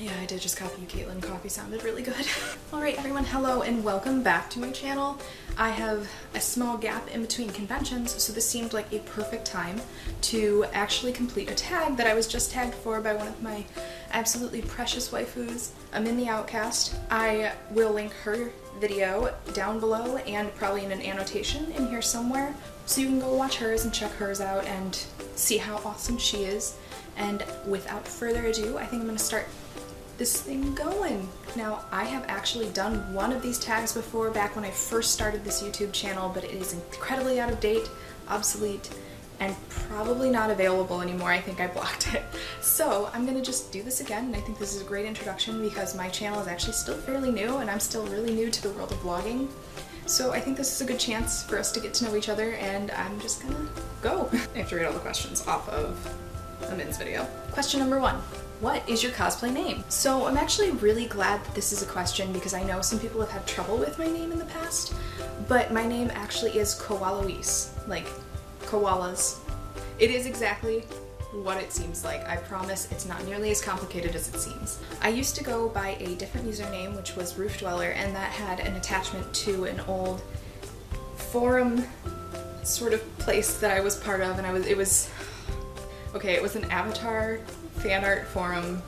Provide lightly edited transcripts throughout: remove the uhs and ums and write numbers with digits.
Yeah, I did just copy you, Caitlin. Coffee sounded really good. Alright everyone, hello and welcome back to my channel. I have a small gap in between conventions, so this seemed like a perfect time to actually complete a tag that I was just tagged for by one of my absolutely precious waifus, Min the Outcast. I will link her video down below and probably in an annotation in here somewhere, so you can go watch hers and check hers out and see how awesome she is. And without further ado, I think I'm going to start this thing going. Now, I have actually done one of these tags before back when I first started this YouTube channel, but it is incredibly out of date, obsolete, and probably not available anymore. I think I blocked it. So I'm gonna just do this again, and I think this is a great introduction because my channel is actually still fairly new and I'm still really new to the world of vlogging. So I think this is a good chance for us to get to know each other, and I'm just gonna go. I have to read all the questions off of Min's video. Question number 1. What is your cosplay name? So I'm actually really glad that this is a question because I know some people have had trouble with my name in the past, but my name actually is Koala-Luis, like koalas. It is exactly what it seems like. I promise it's not nearly as complicated as it seems. I used to go by a different username, which was Roof Dweller, and that had an attachment to an old forum sort of place that I was part of, and it was an Avatar fan art forum,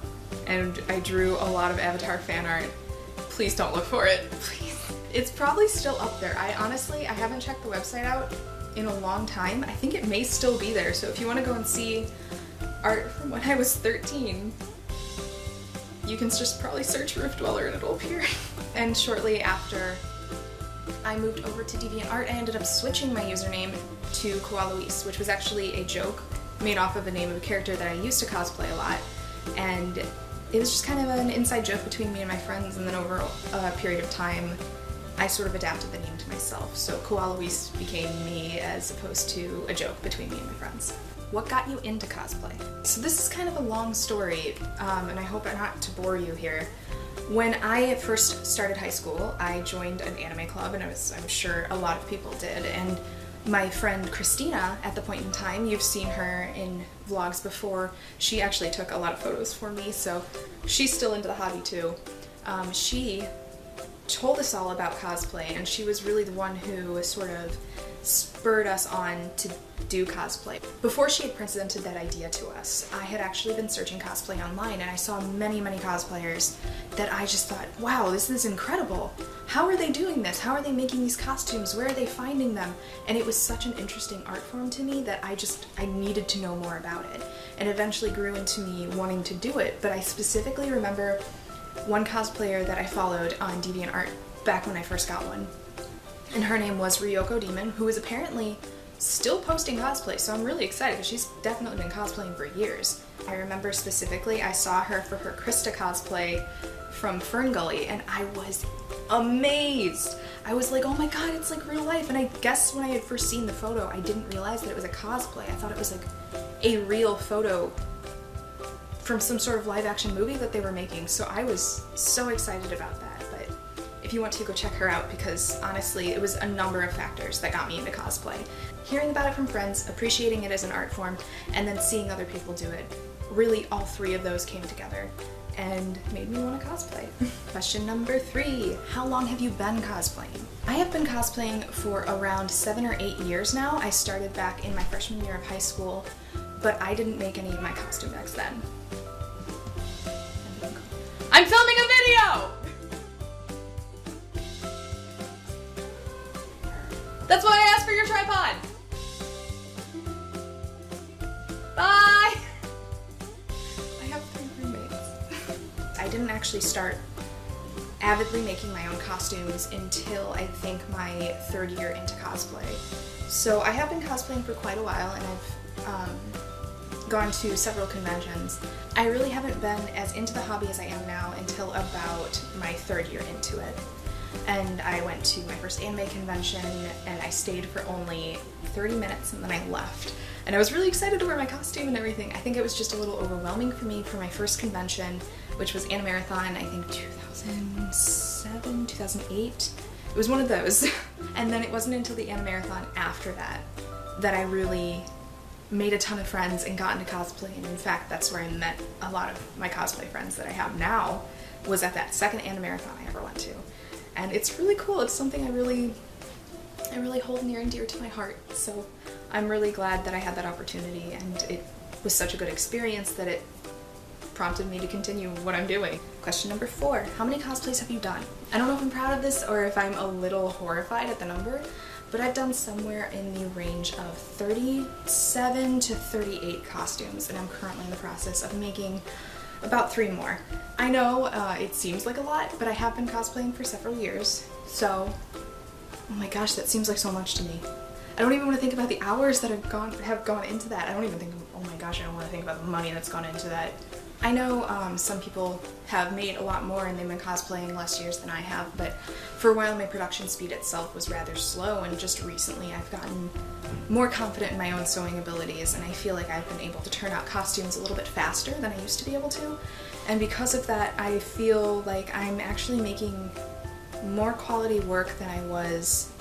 and I drew a lot of Avatar fan art. Please don't look for it, please. It's probably still up there. I haven't checked the website out in a long time. I think it may still be there, so if you want to go and see art from when I was 13, you can just probably search Roof Dweller and it'll appear. And shortly after I moved over to DeviantArt, I ended up switching my username to Koala-Luis, which was actually a joke made off of the name of a character that I used to cosplay a lot, and it was just kind of an inside joke between me and my friends, and then over a period of time I sort of adapted the name to myself, so Koala-Luis became me as opposed to a joke between me and my friends. What got you into cosplay? So this is kind of a long story, and I hope not to bore you here. When I first started high school, I joined an anime club, and I'm sure a lot of people did, and my friend Christina, at the point in time, you've seen her in vlogs before, she actually took a lot of photos for me, so she's still into the hobby too. She told us all about cosplay, and she was really the one who sort of spurred us on to do cosplay. Before she had presented that idea to us, I had actually been searching cosplay online, and I saw many cosplayers that I just thought, wow, this is incredible. How are they doing this? How are they making these costumes? Where are they finding them? And it was such an interesting art form to me that I needed to know more about it, and eventually grew into me wanting to do it. But I specifically remember one cosplayer that I followed on DeviantArt back when I first got one, and her name was Ryoko Demon, who is apparently still posting cosplay, so I'm really excited because she's definitely been cosplaying for years. I remember specifically I saw her for her Krista cosplay from Fern Gully, and I was amazed. I was like, oh my god, it's like real life. And I guess when I had first seen the photo, I didn't realize that it was a cosplay. I thought it was like a real photo from some sort of live action movie that they were making, so I was so excited about that. But if you want to, go check her out, because honestly it was a number of factors that got me into cosplay. Hearing about it from friends, appreciating it as an art form, and then seeing other people do it. Really, all three of those came together and made me want to cosplay. Question number 3. How long have you been cosplaying? I have been cosplaying for around 7 or 8 years now. I started back in my freshman year of high school, but I didn't make any of my costumes then. I'm filming a video! That's why I asked for your tripod! Bye! I have 3 roommates. I didn't actually start avidly making my own costumes until I think my 3rd year into cosplay. So I have been cosplaying for quite a while, and I've gone to several conventions. I really haven't been as into the hobby as I am now until about my 3rd year into it. And I went to my first anime convention, and I stayed for only 30 minutes and then I left. And I was really excited to wear my costume and everything. I think it was just a little overwhelming for me for my first convention, which was Animarathon, I think 2007, 2008. It was one of those. And then it wasn't until the Animarathon after that that I really made a ton of friends and got into cosplay, and in fact that's where I met a lot of my cosplay friends that I have now, was at that second anime marathon I ever went to. And it's really cool. It's something I really hold near and dear to my heart. So I'm really glad that I had that opportunity, and it was such a good experience that it prompted me to continue what I'm doing. Question number 4, how many cosplays have you done? I don't know if I'm proud of this or if I'm a little horrified at the number, but I've done somewhere in the range of 37 to 38 costumes, and I'm currently in the process of making about 3 more. I know it seems like a lot, but I have been cosplaying for several years, so oh my gosh, that seems like so much to me. I don't even want to think about the hours that have gone into that. I don't even think, oh my gosh, I don't want to think about the money that's gone into that. I know some people have made a lot more and they've been cosplaying less years than I have, but for a while my production speed itself was rather slow, and just recently I've gotten more confident in my own sewing abilities, and I feel like I've been able to turn out costumes a little bit faster than I used to be able to. And because of that, I feel like I'm actually making more quality work than I was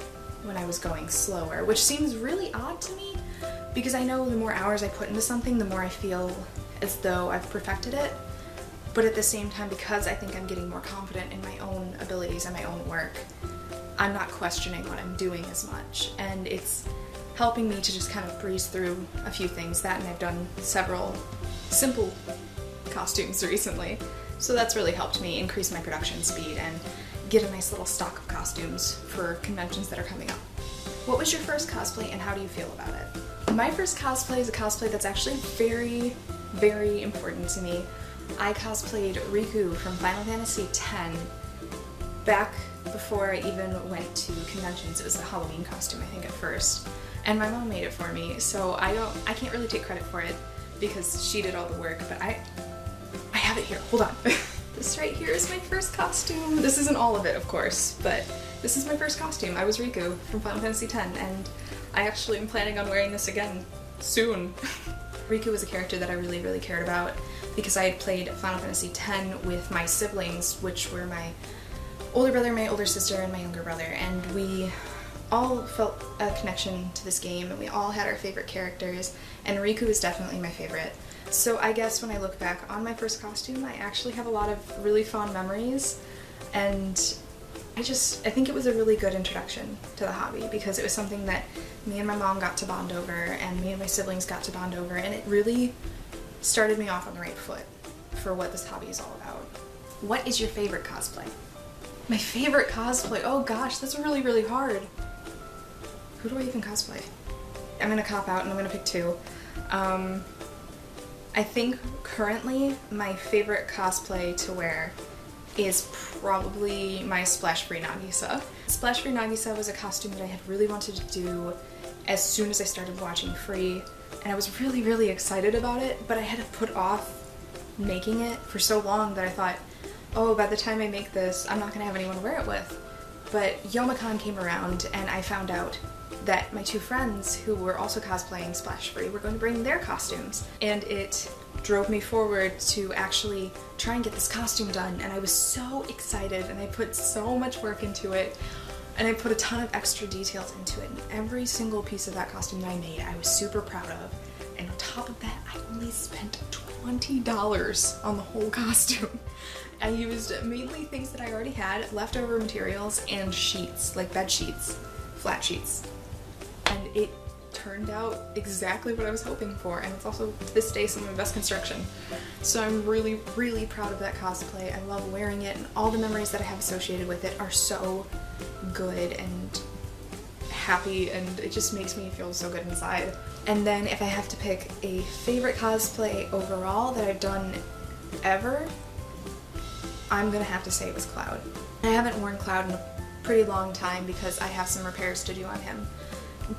when I was going slower, which seems really odd to me because I know the more hours I put into something, the more I feel as though I've perfected it. But at the same time, because I think I'm getting more confident in my own abilities and my own work, I'm not questioning what I'm doing as much, and it's helping me to just kind of breeze through a few things. That, and I've done several simple costumes recently, so that's really helped me increase my production speed and get a nice little stock of costumes for conventions that are coming up. What was your first cosplay and how do you feel about it? My first cosplay is a cosplay that's actually very, very important to me. I cosplayed Riku from Final Fantasy X back before I even went to conventions. It was a Halloween costume, I think, at first, and my mom made it for me, so I can't really take credit for it because she did all the work, but I have it here. Hold on. This right here is my first costume. This isn't all of it, of course, but this is my first costume. I was Riku from Final Fantasy X, and I actually am planning on wearing this again soon. Riku was a character that I really, really cared about because I had played Final Fantasy X with my siblings, which were my older brother, my older sister, and my younger brother, and we all felt a connection to this game, and we all had our favorite characters, and Riku is definitely my favorite. So I guess when I look back on my first costume, I actually have a lot of really fond memories, and I think it was a really good introduction to the hobby because it was something that me and my mom got to bond over, and me and my siblings got to bond over, and it really started me off on the right foot for what this hobby is all about. What is your favorite cosplay? My favorite cosplay? Oh gosh, that's really, really hard. Who do I even cosplay? I'm gonna cop out and I'm gonna pick 2. I think currently my favorite cosplay to wear is probably my Splash-Free Nagisa. Splash-Free Nagisa was a costume that I had really wanted to do as soon as I started watching Free, and I was really, really excited about it, but I had to put off making it for so long that I thought, oh, by the time I make this, I'm not gonna have anyone to wear it with. But Youmacon came around, and I found out that my 2 friends who were also cosplaying Splash Free were going to bring their costumes, and it drove me forward to actually try and get this costume done, and I was so excited, and I put so much work into it, and I put a ton of extra details into it, and every single piece of that costume that I made I was super proud of, and on top of that I only spent $20 on the whole costume. I used mainly things that I already had, leftover materials, and sheets, like bed sheets, flat sheets. And it turned out exactly what I was hoping for, and it's also, to this day, some of my best construction. So I'm really, really proud of that cosplay. I love wearing it, and all the memories that I have associated with it are so good and happy, and it just makes me feel so good inside. And then if I have to pick a favorite cosplay overall that I've done ever, I'm gonna have to say it was Cloud. I haven't worn Cloud in a pretty long time because I have some repairs to do on him,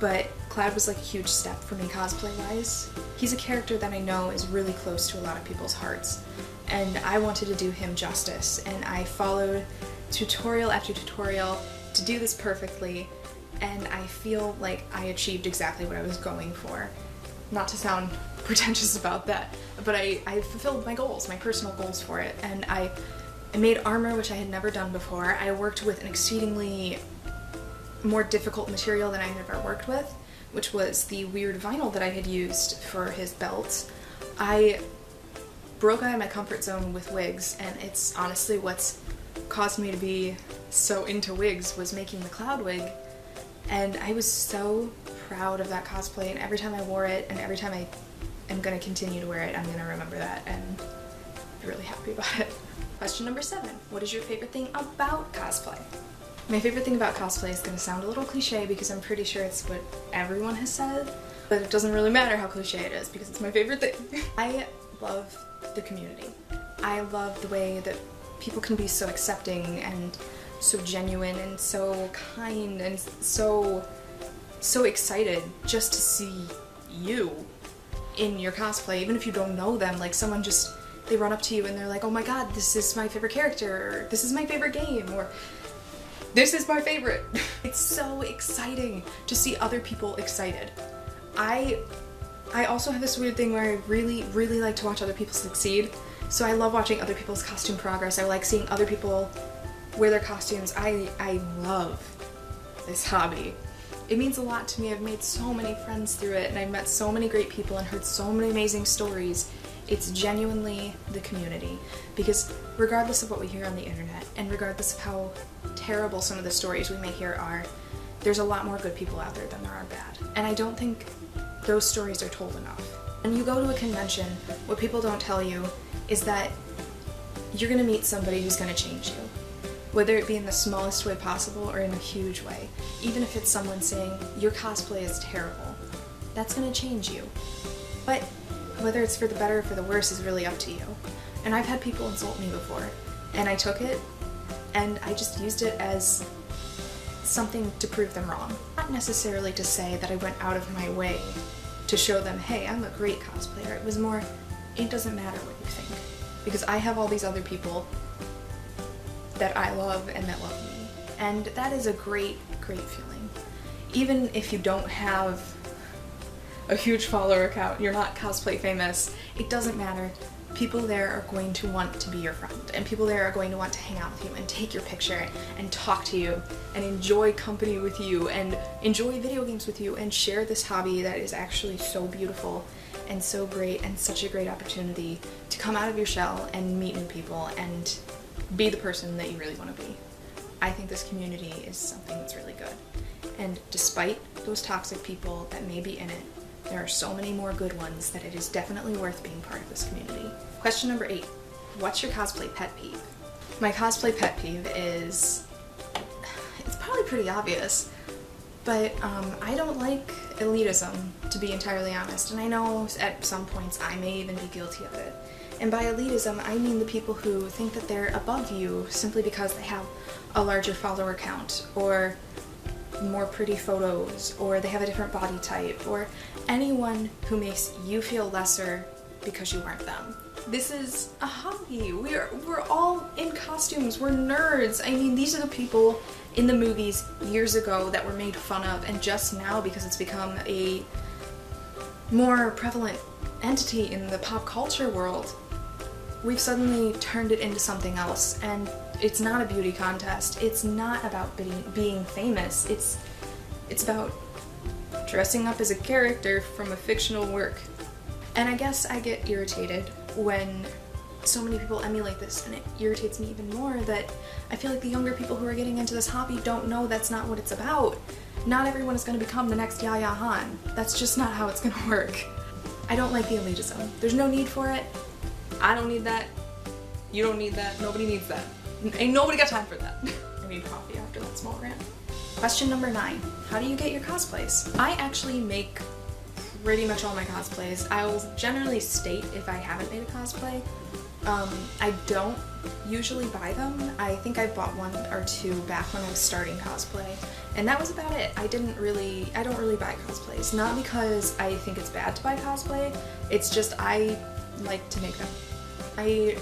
but Cloud was like a huge step for me cosplay-wise. He's a character that I know is really close to a lot of people's hearts, and I wanted to do him justice, and I followed tutorial after tutorial to do this perfectly, and I feel like I achieved exactly what I was going for. Not to sound pretentious about that, but I fulfilled my goals, my personal goals for it, and I made armor, which I had never done before. I worked with an exceedingly more difficult material than I had ever worked with, which was the weird vinyl that I had used for his belt. I broke out of my comfort zone with wigs, and it's honestly what's caused me to be so into wigs was making the cloud wig. And I was so proud of that cosplay, and every time I wore it, and every time I am going to continue to wear it, I'm going to remember that and be really happy about it. Question number 7. What is your favorite thing about cosplay? My favorite thing about cosplay is going to sound a little cliche because I'm pretty sure it's what everyone has said, but it doesn't really matter how cliche it is because it's my favorite thing. I love the community. I love the way that people can be so accepting and so genuine and so kind and so excited just to see you in your cosplay, even if you don't know them. Like someone just, they run up to you and they're like, oh my god, this is my favorite character, or this is my favorite game, or this is my favorite. It's so exciting to see other people excited. I also have this weird thing where I really like to watch other people succeed. So I love watching other people's costume progress. I like seeing other people wear their costumes. I love this hobby. It means a lot to me. I've made so many friends through it, and I've met so many great people and heard so many amazing stories. It's genuinely the community, because regardless of what we hear on the internet, and regardless of how terrible some of the stories we may hear are, there's a lot more good people out there than there are bad. And I don't think those stories are told enough. When you go to a convention, what people don't tell you is that you're gonna meet somebody who's gonna change you. Whether it be in the smallest way possible or in a huge way. Even if it's someone saying, your cosplay is terrible, that's gonna change you. But whether it's for the better or for the worse is really up to you. And I've had people insult me before, and I took it, and I just used it as something to prove them wrong. Not necessarily to say that I went out of my way to show them, hey, I'm a great cosplayer. It was more, it doesn't matter what you think. Because I have all these other people that I love and that love me. And that is a great feeling. Even if you don't have a huge follower count, you're not cosplay famous, it doesn't matter. People there are going to want to be your friend, and people there are going to want to hang out with you and take your picture and talk to you and enjoy company with you and enjoy video games with you and share this hobby that is actually so beautiful and so great and such a great opportunity to come out of your shell and meet new people and be the person that you really want to be. I think this community is something that's really good. And despite those toxic people that may be in it, there are so many more good ones that it is definitely worth being part of this community. Question number 8. What's your cosplay pet peeve? My cosplay pet peeve is, it's probably pretty obvious, but I don't like elitism, to be entirely honest, and I know at some points I may even be guilty of it. And by elitism, I mean the people who think that they're above you simply because they have a larger follower count, or more pretty photos, or they have a different body type, or anyone who makes you feel lesser because you aren't them. This is a hobby. We're all in costumes. We're nerds. I mean, these are the people in the movies years ago that were made fun of, and just now, because it's become a more prevalent entity in the pop culture world, we've suddenly turned it into something else. And it's not a beauty contest. It's not about being famous. It's about dressing up as a character from a fictional work. And I guess I get irritated when so many people emulate this, and it irritates me even more that I feel like the younger people who are getting into this hobby don't know that's not what it's about. Not everyone is going to become the next Yaya Han. That's just not how it's going to work. I don't like the elitism. There's no need for it. I don't need that. You don't need that. Nobody needs that. Ain't nobody got time for that. I need coffee after that small rant. Question number 9. How do you get your cosplays? I actually make pretty much all my cosplays. I will generally state if I haven't made a cosplay. I don't usually buy them. I think I bought 1 or 2 back when I was starting cosplay, and that was about it. I don't really buy cosplays. Not because I think it's bad to buy cosplay, it's just I like to make them. I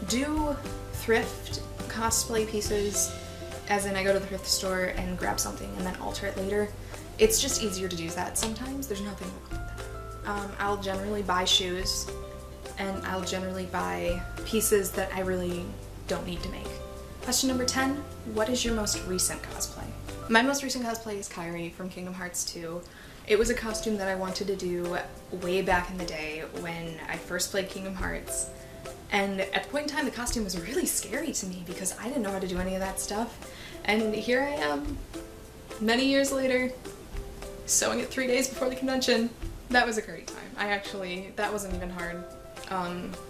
do thrift cosplay pieces, as in I go to the thrift store and grab something and then alter it later. It's just easier to do that sometimes. There's nothing wrong with that. I'll generally buy shoes, and I'll generally buy pieces that I really don't need to make. Question number 10, what is your most recent cosplay? My most recent cosplay is Kairi from Kingdom Hearts 2. It was a costume that I wanted to do way back in the day when I first played Kingdom Hearts. And at the point in time, the costume was really scary to me because I didn't know how to do any of that stuff. And here I am, many years later, sewing it 3 days before the convention. That was a great time. That wasn't even hard,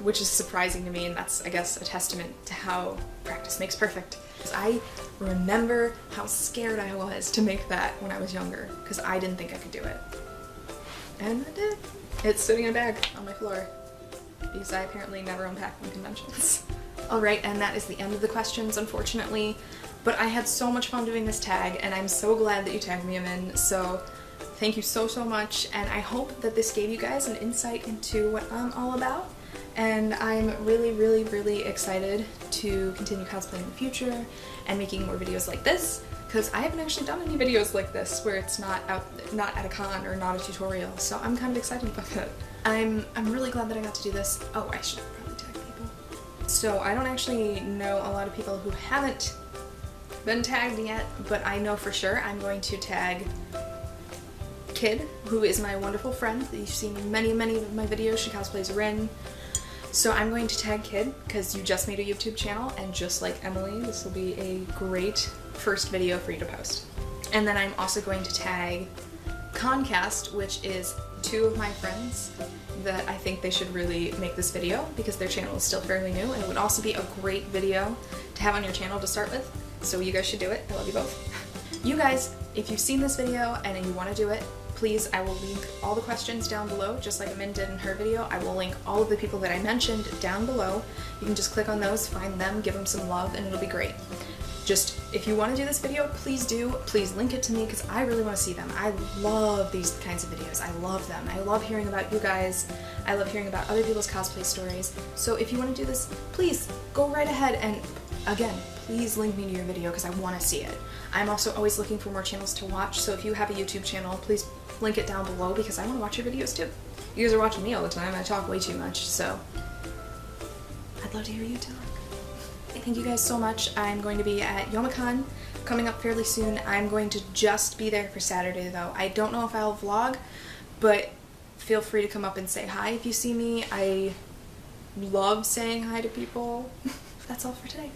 which is surprising to me, and that's, I guess, a testament to how practice makes perfect. I remember how scared I was to make that when I was younger, because I didn't think I could do it. And I did. It's sitting in a bag on my floor, because I apparently never unpack from conventions. Alright, and that is the end of the questions, unfortunately. But I had so much fun doing this tag, and I'm so glad that you tagged me in, so thank you so much, and I hope that this gave you guys an insight into what I'm all about. And I'm really excited to continue cosplaying in the future and making more videos like this, because I haven't actually done any videos like this where it's not at a con or not a tutorial, so I'm kind of excited about that. I'm really glad that I got to do this. Oh, I should probably tag people. So I don't actually know a lot of people who haven't been tagged yet, but I know for sure I'm going to tag Kid, who is my wonderful friend that you've seen in many of my videos. She cosplays Rin. So I'm going to tag Kid because you just made a YouTube channel, and just like Emily, this will be a great first video for you to post. And then I'm also going to tag Concast, which is 2 of my friends that I think they should really make this video because their channel is still fairly new, and it would also be a great video to have on your channel to start with. So you guys should do it. I love you both. You guys, if you've seen this video and you want to do it, please, I will link all the questions down below, just like Amin did in her video. I will link all of the people that I mentioned down below. You can just click on those, find them, give them some love, and it'll be great. Just, if you want to do this video, please do. Please link it to me, because I really want to see them. I love these kinds of videos. I love them. I love hearing about you guys. I love hearing about other people's cosplay stories. So if you want to do this, please go right ahead, and again, please link me to your video because I want to see it. I'm also always looking for more channels to watch, so if you have a YouTube channel, please link it down below because I want to watch your videos too. You guys are watching me all the time. I talk way too much, so I'd love to hear you talk. Thank you guys so much. I'm going to be at Youmacon coming up fairly soon. I'm going to just be there for Saturday though. I don't know if I'll vlog, but feel free to come up and say hi if you see me. I love saying hi to people. That's all for today.